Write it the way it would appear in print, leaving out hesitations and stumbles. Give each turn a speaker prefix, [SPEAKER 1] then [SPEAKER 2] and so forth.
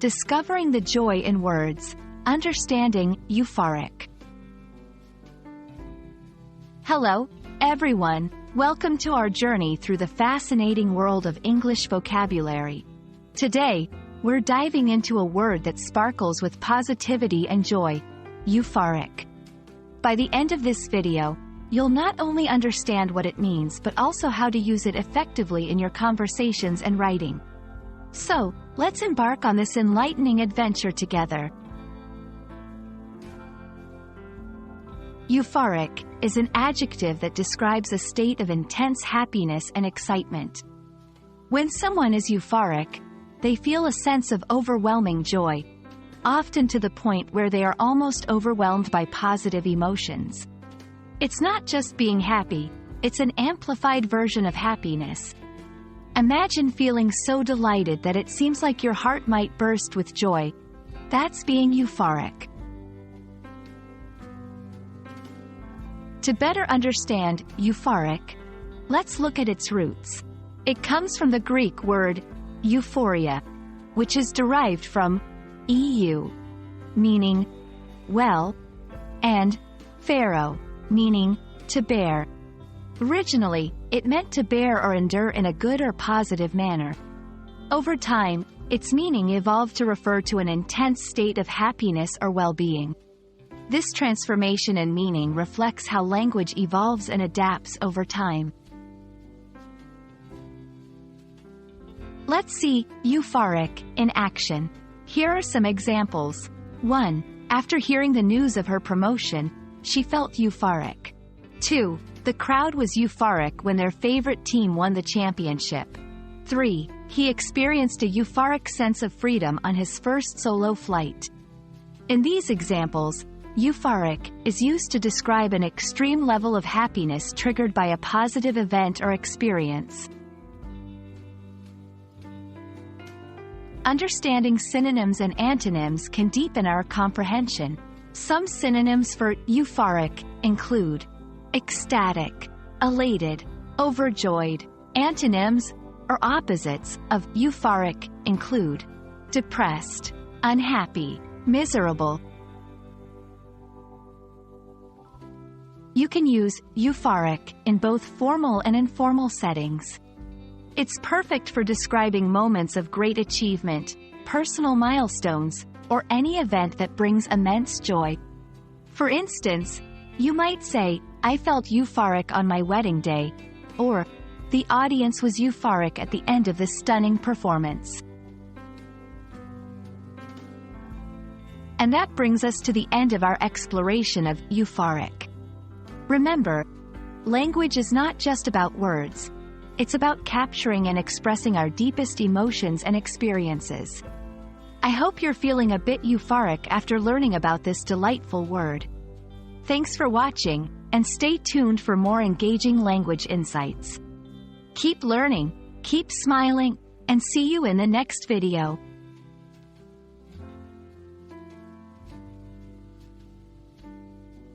[SPEAKER 1] Discovering the joy in words. Understanding euphoric. Hello, everyone. Welcome to our journey through the fascinating world of English vocabulary. Today, we're diving into a word that sparkles with positivity and joy, euphoric. By the end of this video, you'll not only understand what it means but also how to use it effectively in your conversations and writing. So, let's embark on this enlightening adventure together. Euphoric is an adjective that describes a state of intense happiness and excitement. When someone is euphoric, they feel a sense of overwhelming joy, often to the point where they are almost overwhelmed by positive emotions. It's not just being happy, it's an amplified version of happiness. Imagine feeling so delighted that it seems like your heart might burst with joy. That's being euphoric. To better understand euphoric, let's look at its roots. It comes from the Greek word euphoria, which is derived from eu, meaning well, and pharaoh, meaning to bear. Originally, it meant to bear or endure in a good or positive manner. Over time, its meaning evolved to refer to an intense state of happiness or well-being. This transformation in meaning reflects how language evolves and adapts over time. Let's see euphoric in action. Here are some examples. 1. After hearing the news of her promotion, she felt euphoric. 2. The crowd was euphoric when their favorite team won the championship. 3. He experienced a euphoric sense of freedom on his first solo flight. In these examples, euphoric is used to describe an extreme level of happiness triggered by a positive event or experience. Understanding synonyms and antonyms can deepen our comprehension. Some synonyms for euphoric include ecstatic, elated, overjoyed. Antonyms, or opposites, of euphoric include depressed, unhappy, miserable. You can use euphoric in both formal and informal settings. It's perfect for describing moments of great achievement, personal milestones, or any event that brings immense joy. For instance, you might say, "I felt euphoric on my wedding day," or "The audience was euphoric at the end of this stunning performance." And that brings us to the end of our exploration of euphoric. Remember, language is not just about words. It's about capturing and expressing our deepest emotions and experiences. I hope you're feeling a bit euphoric after learning about this delightful word. Thanks for watching, and stay tuned for more engaging language insights. Keep learning, keep smiling, and see you in the next video.